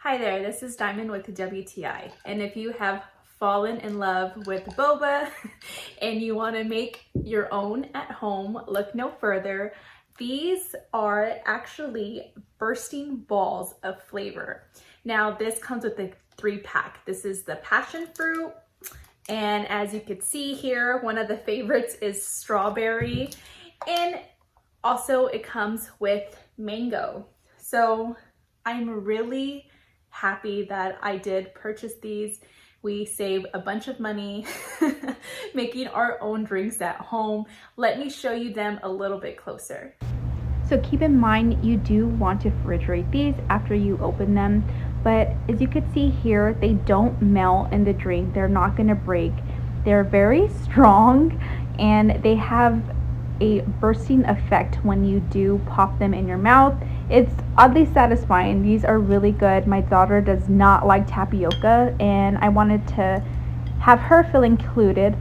Hi there, this is Diamond with WTI, and if you have fallen in love with boba and you want to make your own at home, look no further. These are actually bursting balls of flavor. Now this comes with a 3-pack. This is the passion fruit, and as you can see here, one of the favorites is strawberry, and also it comes with mango. So I'm really happy that I did purchase these. We save a bunch of money making our own drinks at home. Let me show you them a little bit closer. So keep in mind, you do want to refrigerate these after you open them, but as you can see here, they don't melt in the drink. They're not going to break. They're very strong and they have a bursting effect when you do pop them in your mouth. It's oddly satisfying. These are really good. My daughter does not like tapioca and I wanted to have her feel included.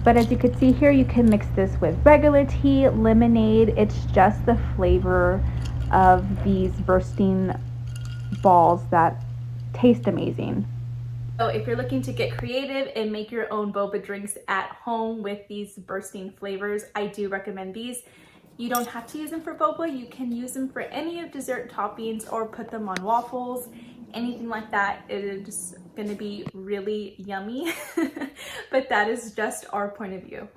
But as you can see here, you can mix this with regular tea, lemonade. It's just the flavor of these bursting balls that taste amazing. So if you're looking to get creative and make your own boba drinks at home with these bursting flavors, I do recommend these. You don't have to use them for boba. You can use them for any of dessert toppings or put them on waffles, anything like that. It is going to be really yummy, but that is just our point of view.